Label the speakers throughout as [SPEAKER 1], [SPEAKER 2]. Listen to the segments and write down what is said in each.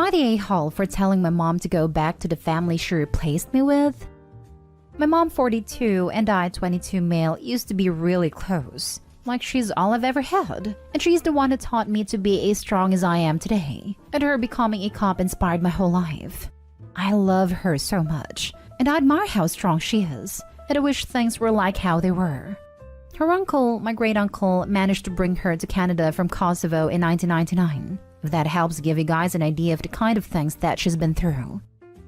[SPEAKER 1] Am I the a-hole for telling my mom to go back to the family she replaced me with? My mom, 42, and I, 22 male, used to be really close. Like she's all I've ever had. And she's the one who taught me to be as strong as I am today. And her becoming a cop inspired my whole life. I love her so much. And I admire how strong she is. And I wish things were like how they were. Her uncle, my great-uncle, managed to bring her to Canada from Kosovo in 1999. If that helps give you guys an idea of the kind of things that she's been through.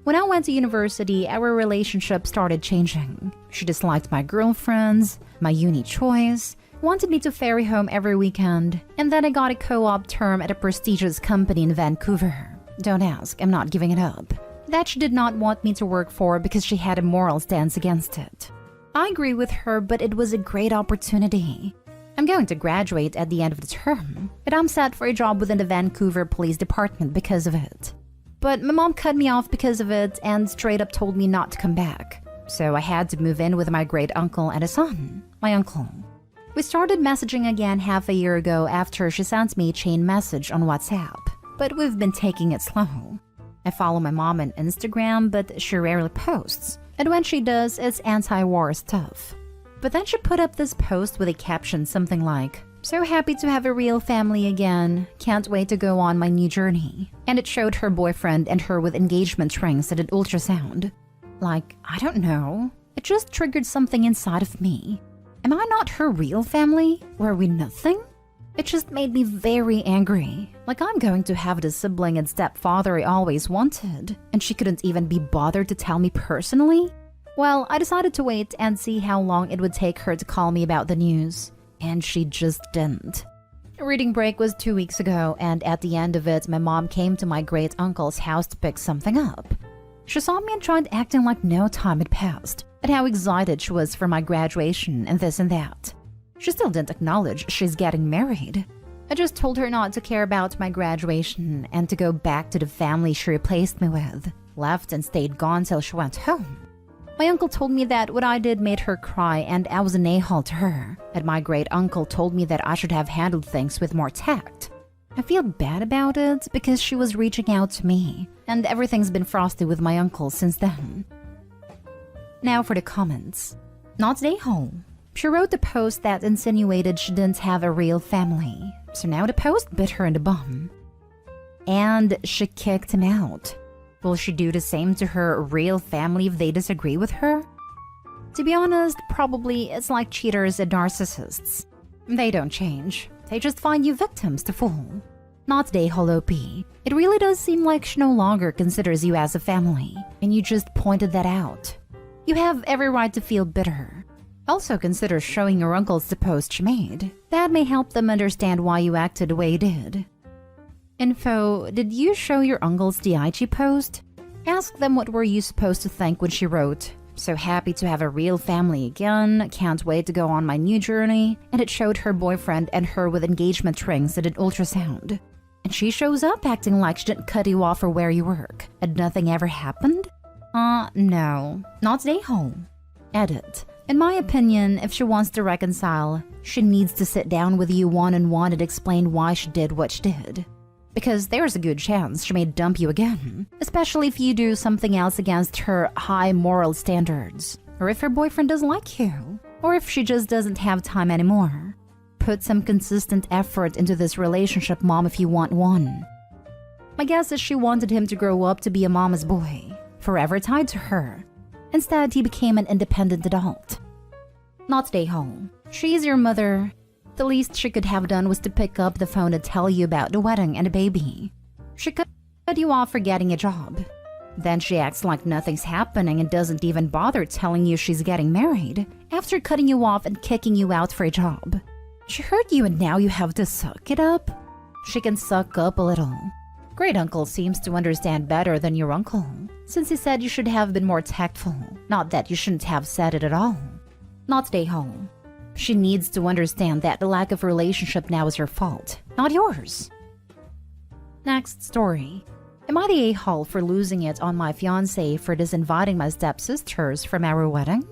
[SPEAKER 1] When I went to university, our relationship started changing. She disliked my girlfriends, my uni choice, wanted me to ferry home every weekend, and then I got a co-op term at a prestigious company in Vancouver. Don't ask, I'm not giving it up. That she did not want me to work for because she had a moral stance against it. I agree with her, but it was a great opportunity. I'm going to graduate at the end of the term, but I'm set for a job within the Vancouver Police Department because of it. But my mom cut me off because of it and straight up told me not to come back. So I had to move in with my great-uncle and a son, my uncle. We started messaging again half a year ago after she sent me a chain message on WhatsApp, but we've been taking it slow. I follow my mom on Instagram, but she rarely posts, and when she does, it's anti-war stuff. But then she put up this post with a caption something like, "So happy to have a real family again. Can't wait to go on my new journey." And it showed her boyfriend and her with engagement rings at an ultrasound. Like, I don't know. It just triggered something inside of me. Am I not her real family? Were we nothing? It just made me very angry. Like I'm going to have the sibling and stepfather I always wanted. And she couldn't even be bothered to tell me personally? Well, I decided to wait and see how long it would take her to call me about the news. And she just didn't. Reading break was 2 weeks ago, and at the end of it, my mom came to my great-uncle's house to pick something up. She saw me and tried acting like no time had passed, and how excited she was for my graduation and this and that. She still didn't acknowledge she's getting married. I just told her not to care about my graduation and to go back to the family she replaced me with. Left and stayed gone till she went home. My uncle told me that what I did made her cry and I was an a-hole to her. And my great-uncle told me that I should have handled things with more tact. I feel bad about it because she was reaching out to me. And everything's been frosty with my uncle since then. Now for the comments. Not an a-hole. She wrote the post that insinuated she didn't have a real family. So now the post bit her in the bum. And she kicked him out. Will she do the same to her real family if they disagree with her? To be honest, probably it's like cheaters and narcissists. They don't change. They just find you victims to fool. Not the a-hole OP. It really does seem like she no longer considers you as a family, and you just pointed that out. You have every right to feel bitter. Also consider showing your uncles the post she made. That may help them understand why you acted the way you did. Info, did you show your uncles the IG post? Ask them what were you supposed to think when she wrote, "So happy to have a real family again, can't wait to go on my new journey," and it showed her boyfriend and her with engagement rings at an ultrasound. And she shows up acting like she didn't cut you off or where you work, and nothing ever happened? No, not an a-hole. Edit. In my opinion, if she wants to reconcile, she needs to sit down with you one-on-one and explain why she did what she did. Because there's a good chance she may dump you again, especially if you do something else against her high moral standards, or if her boyfriend doesn't like you, or if she just doesn't have time anymore. Put some consistent effort into this relationship, mom, if you want one. My guess is she wanted him to grow up to be a mama's boy, forever tied to her. Instead, he became an independent adult. Not stay home. She's your mother. The least she could have done was to pick up the phone and tell you about the wedding and the baby. She cut you off for getting a job. Then she acts like nothing's happening and doesn't even bother telling you she's getting married after cutting you off and kicking you out for a job. She hurt you and now you have to suck it up? She can suck up a little. Great-uncle seems to understand better than your uncle, since he said you should have been more tactful, not that you shouldn't have said it at all. Not stay home. She needs to understand that the lack of relationship now is her fault, not yours. Next story. Am I the a-hole for losing it on my fiancé for disinviting my stepsisters from our wedding?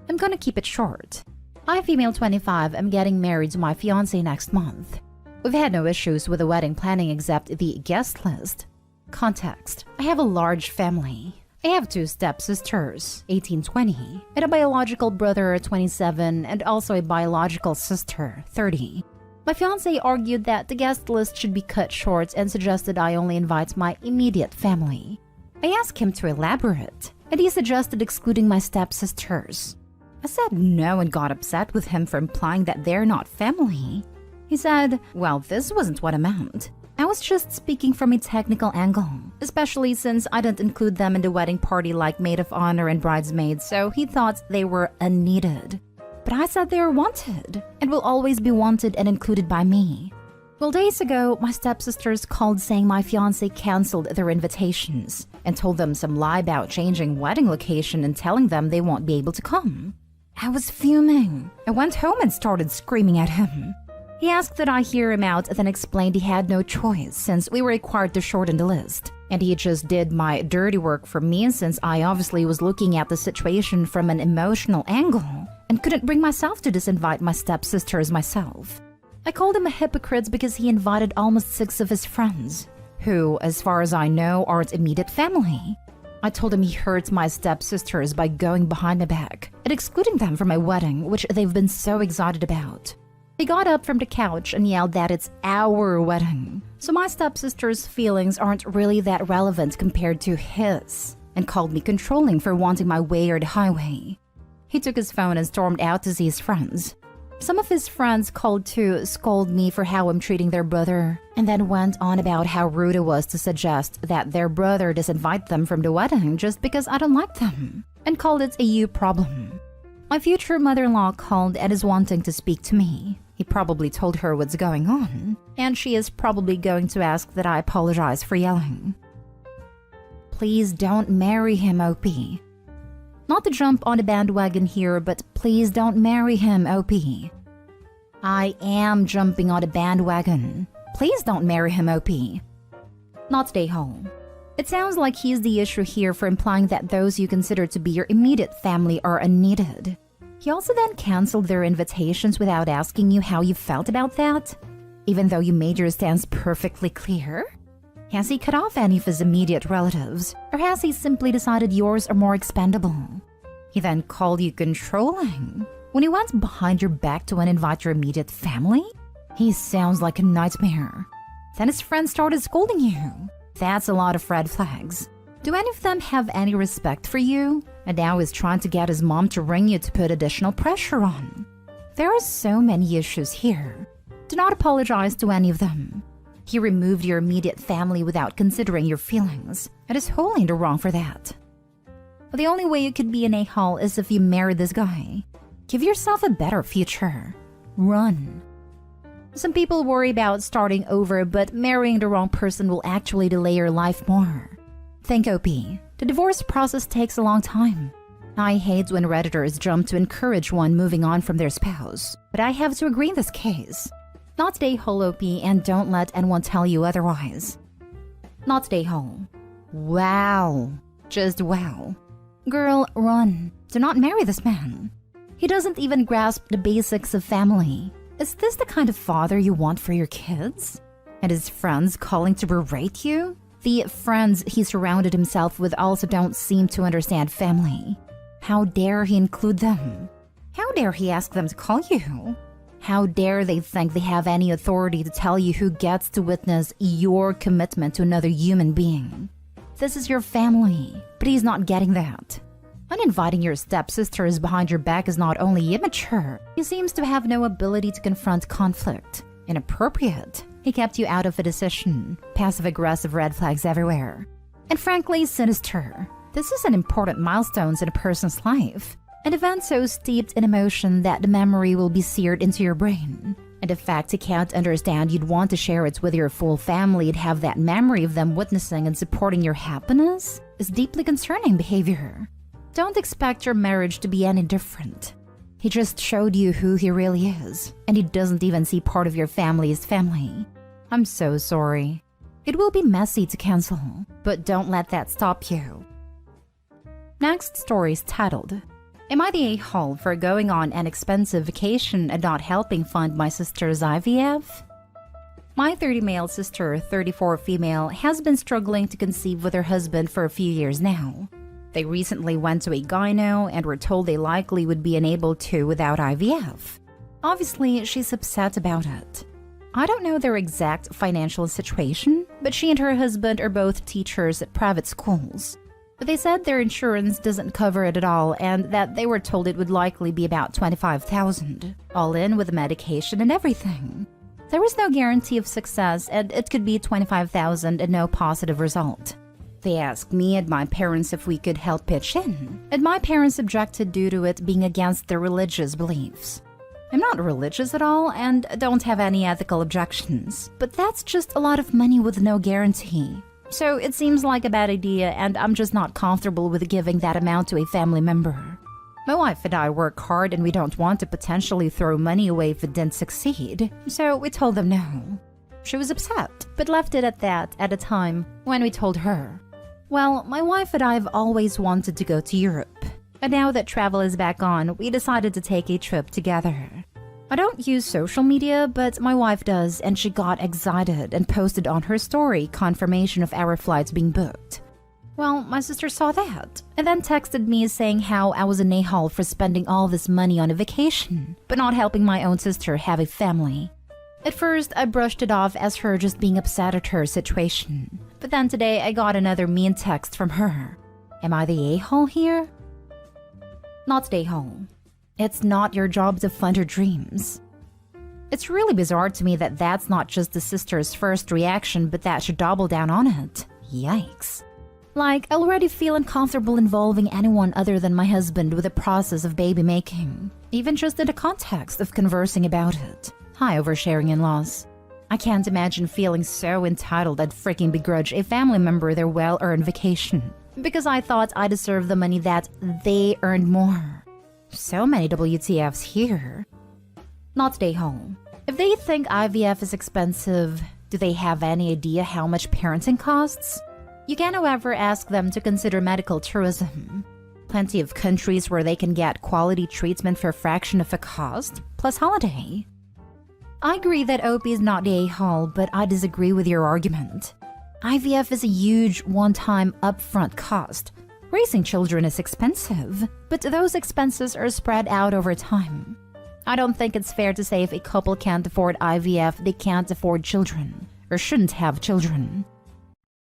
[SPEAKER 1] I'm gonna keep it short. I, female 25, am getting married to my fiancé next month. We've had no issues with the wedding planning except the guest list. Context: I have a large family. I have 2 stepsisters, 18-20, and a biological brother, 27, and also a biological sister, 30. My fiancé argued that the guest list should be cut short and suggested I only invite my immediate family. I asked him to elaborate, and he suggested excluding my stepsisters. I said no and got upset with him for implying that they're not family. He said, well, this wasn't what I meant. I was just speaking from a technical angle, especially since I didn't include them in the wedding party like maid of honor and bridesmaids, so he thought they were unneeded. But I said they are wanted, and will always be wanted and included by me. Well, days ago, my stepsisters called saying my fiancé canceled their invitations and told them some lie about changing wedding location and telling them they won't be able to come. I was fuming. I went home and started screaming at him. He asked that I hear him out, then explained he had no choice since we were required to shorten the list. And he just did my dirty work for me since I obviously was looking at the situation from an emotional angle and couldn't bring myself to disinvite my stepsisters myself. I called him a hypocrite because he invited almost 6 of his friends, who, as far as I know, aren't immediate family. I told him he hurt my stepsisters by going behind my back and excluding them from my wedding, which they've been so excited about. He got up from the couch and yelled that it's our wedding, so my stepsister's feelings aren't really that relevant compared to his, and called me controlling for wanting my way or the highway. He took his phone and stormed out to see his friends. Some of his friends called to scold me for how I'm treating their brother, and then went on about how rude it was to suggest that their brother disinvite them from the wedding just because I don't like them, and called it a you problem. My future mother-in-law called and is wanting to speak to me. He probably told her what's going on, and she is probably going to ask that I apologize for yelling. Please don't marry him, OP. Not to jump on the bandwagon here, but please don't marry him, OP. I am jumping on the bandwagon. Please don't marry him, OP. Not stay home. It sounds like he's the issue here for implying that those you consider to be your immediate family are unneeded. He also then canceled their invitations without asking you how you felt about that, even though you made your stance perfectly clear? Has he cut off any of his immediate relatives, or has he simply decided yours are more expendable? He then called you controlling when he went behind your back to uninvite your immediate family? He sounds like a nightmare. Then his friends started scolding you. That's a lot of red flags. Do any of them have any respect for you? And now he's trying to get his mom to ring you to put additional pressure on. There are so many issues here. Do not apologize to any of them. He removed your immediate family without considering your feelings, and is wholly in the wrong for that. The only way you could be an a-hole is if you marry this guy. Give yourself a better future. Run. Some people worry about starting over, but marrying the wrong person will actually delay your life more. Think, OP. The divorce process takes a long time. I hate when Redditors jump to encourage one moving on from their spouse, but I have to agree in this case. Not stay whole, OP, and don't let anyone tell you otherwise. Not stay whole. Wow. Just wow. Girl, run. Do not marry this man. He doesn't even grasp the basics of family. Is this the kind of father you want for your kids? And his friends calling to berate you? The friends he surrounded himself with also don't seem to understand family. How dare he include them? How dare he ask them to call you? How dare they think they have any authority to tell you who gets to witness your commitment to another human being? This is your family, but he's not getting that. Uninviting your stepsisters behind your back is not only immature, he seems to have no ability to confront conflict. Inappropriate. He kept you out of a decision. Passive-aggressive red flags everywhere. And frankly, sinister. This is an important milestone in a person's life. An event so steeped in emotion that the memory will be seared into your brain. And the fact he can't understand you'd want to share it with your full family and have that memory of them witnessing and supporting your happiness is deeply concerning behavior. Don't expect your marriage to be any different. He just showed you who he really is, and he doesn't even see part of your family as family. I'm so sorry. It will be messy to cancel, but don't let that stop you. Next story is titled, Am I the a-hole for going on an expensive vacation and not helping fund my sister's IVF? My 30 male sister, 34 female, has been struggling to conceive with her husband for a few years now. They recently went to a gyno and were told they likely would be unable to without IVF. Obviously, she's upset about it. I don't know their exact financial situation, but she and her husband are both teachers at private schools. But they said their insurance doesn't cover it at all and that they were told it would likely be about $25,000, all in with the medication and everything. There was no guarantee of success and it could be $25,000 and no positive result. They asked me and my parents if we could help pitch in, and my parents objected due to it being against their religious beliefs. I'm not religious at all and don't have any ethical objections, but that's just a lot of money with no guarantee. So it seems like a bad idea and I'm just not comfortable with giving that amount to a family member. My wife and I work hard and we don't want to potentially throw money away if it didn't succeed, so we told them no. She was upset, but left it at that at a time when we told her. Well, my wife and I have always wanted to go to Europe, and now that travel is back on, we decided to take a trip together. I don't use social media, but my wife does, and she got excited and posted on her story confirmation of our flights being booked. Well, my sister saw that, and then texted me saying how I was an a-hole for spending all this money on a vacation, but not helping my own sister have a family. At first, I brushed it off as her just being upset at her situation, but then today I got another mean text from her. Am I the a-hole here? Not the a-hole. It's not your job to fund her dreams. It's really bizarre to me that that's not just the sister's first reaction, but that she doubled down on it. Yikes. Like, I already feel uncomfortable involving anyone other than my husband with the process of baby making, even just in the context of conversing about it. Hi, oversharing in-laws. I can't imagine feeling so entitled I'd freaking begrudge a family member their well-earned vacation, because I thought I deserved the money that they earned more. So many WTFs here. Not stay home. If they think IVF is expensive, do they have any idea how much parenting costs? You can, however, ask them to consider medical tourism. Plenty of countries where they can get quality treatment for a fraction of the cost, plus holiday. I agree that OP is not the a-hole, but I disagree with your argument. IVF is a huge one-time upfront cost. Raising children is expensive, but those expenses are spread out over time. I don't think it's fair to say if a couple can't afford IVF, they can't afford children, or shouldn't have children.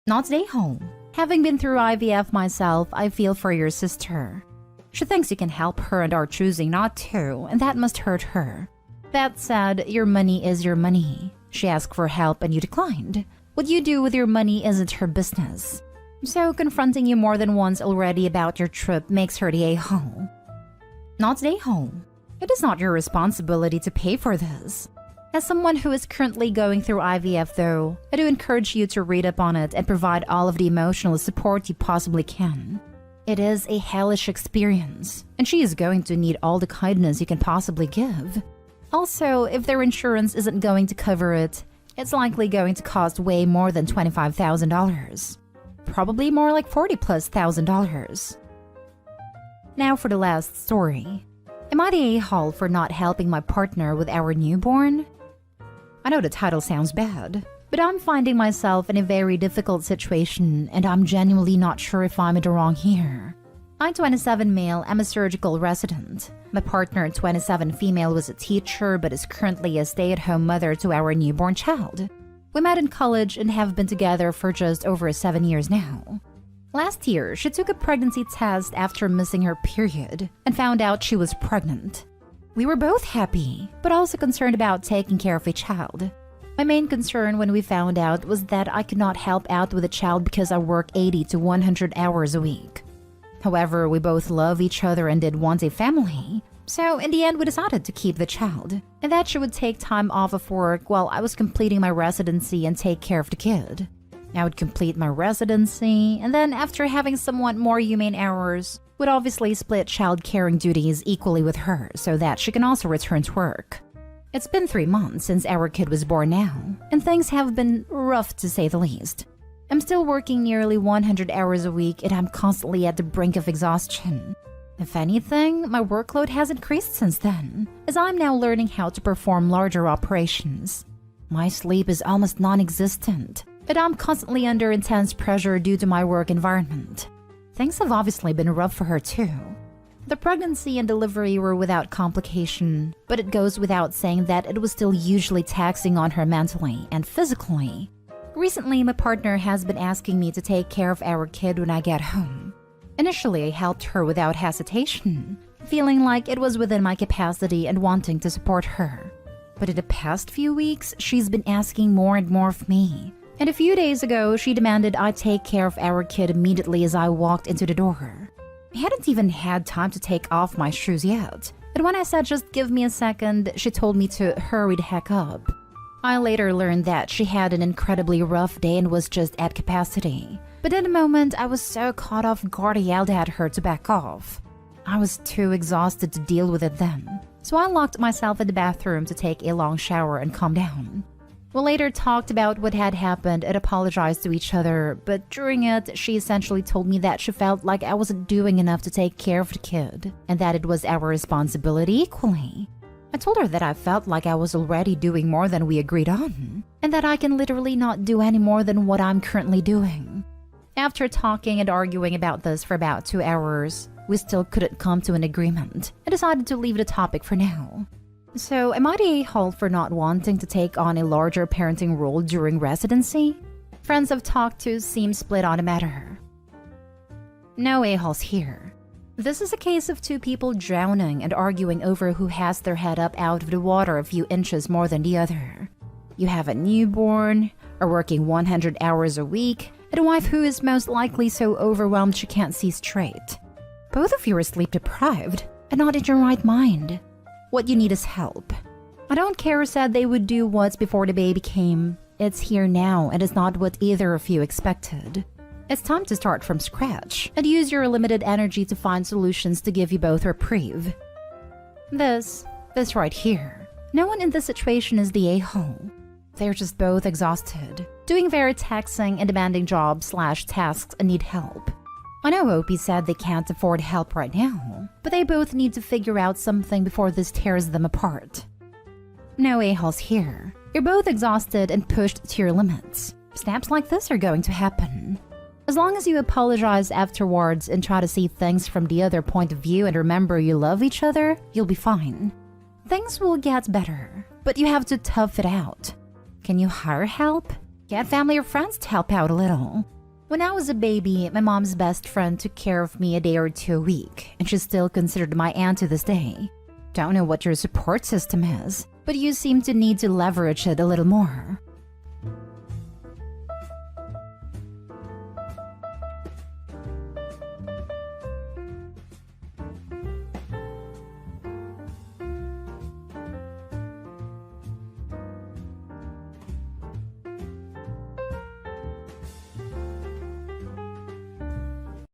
[SPEAKER 1] Not stay home. Having been through IVF myself, I feel for your sister. She thinks you can help her and are choosing not to, and that must hurt her. That said, your money is your money. She asked for help and you declined. What you do with your money isn't her business. So confronting you more than once already about your trip makes her the a-hole. Not the a-hole. It is not your responsibility to pay for this. As someone who is currently going through IVF though, I do encourage you to read up on it and provide all of the emotional support you possibly can. It is a hellish experience, and she is going to need all the kindness you can possibly give. Also, if their insurance isn't going to cover it, it's likely going to cost way more than $25,000. Probably more like $40,000+. Now for the last story. Am I the a-hole for not helping my partner with our newborn? I know the title sounds bad, but I'm finding myself in a very difficult situation and I'm genuinely not sure if I'm in the wrong here. I'm 27 male, I'm a surgical resident. My partner, 27 female, was a teacher but is currently a stay-at-home mother to our newborn child. We met in college and have been together for just over 7 years now. Last year, she took a pregnancy test after missing her period and found out she was pregnant. We were both happy, but also concerned about taking care of a child. My main concern when we found out was that I could not help out with a child because I work 80 to 100 hours a week. However, we both love each other and did want a family, so in the end we decided to keep the child, and that she would take time off of work while I was completing my residency and take care of the kid. I would complete my residency, and then after having somewhat more humane hours, would obviously split child caring duties equally with her so that she can also return to work. It's been 3 months since our kid was born now, and things have been rough to say the least. I'm still working nearly 100 hours a week and I'm constantly at the brink of exhaustion. If anything, my workload has increased since then, as I'm now learning how to perform larger operations. My sleep is almost non-existent, and I'm constantly under intense pressure due to my work environment. Things have obviously been rough for her too. The pregnancy and delivery were without complication, but it goes without saying that it was still hugely taxing on her mentally and physically. Recently, my partner has been asking me to take care of our kid when I get home. Initially, I helped her without hesitation, feeling like it was within my capacity and wanting to support her. But in the past few weeks, she's been asking more and more of me. And a few days ago, she demanded I take care of our kid immediately as I walked into the door. I hadn't even had time to take off my shoes yet, and when I said just give me a second, she told me to hurry the heck up. I later learned that she had an incredibly rough day and was just at capacity. But in the moment, I was so caught off guard I yelled at her to back off. I was too exhausted to deal with it then, so I locked myself in the bathroom to take a long shower and calm down. We later talked about what had happened and apologized to each other, but during it, she essentially told me that she felt like I wasn't doing enough to take care of the kid, and that it was our responsibility equally. I told her that I felt like I was already doing more than we agreed on, and that I can literally not do any more than what I'm currently doing. After talking and arguing about this for about 2 hours, we still couldn't come to an agreement and decided to leave the topic for now. So, am I the a-hole for not wanting to take on a larger parenting role during residency? Friends I've talked to seem split on the matter. No a-holes here. This is a case of two people drowning and arguing over who has their head up out of the water a few inches more than the other. You have a newborn, are working 100 hours a week, and a wife who is most likely so overwhelmed she can't see straight. Both of you are sleep deprived and not in your right mind. What you need is help. I don't care who said they would do what's before the baby came. It's here now and it's not what either of you expected. It's time to start from scratch and use your limited energy to find solutions to give you both reprieve. This right here. No one in this situation is the a-hole. They're just both exhausted, doing very taxing and demanding jobs/tasks and need help. I know Opie said they can't afford help right now, but they both need to figure out something before this tears them apart. No a-holes here. You're both exhausted and pushed to your limits. Snaps like this are going to happen. As long as you apologize afterwards and try to see things from the other point of view and remember you love each other, you'll be fine. Things will get better, but you have to tough it out. Can you hire help? Get family or friends to help out a little. When I was a baby, my mom's best friend took care of me a day or two a week, and she's still considered my aunt to this day. Don't know what your support system is, but you seem to need to leverage it a little more.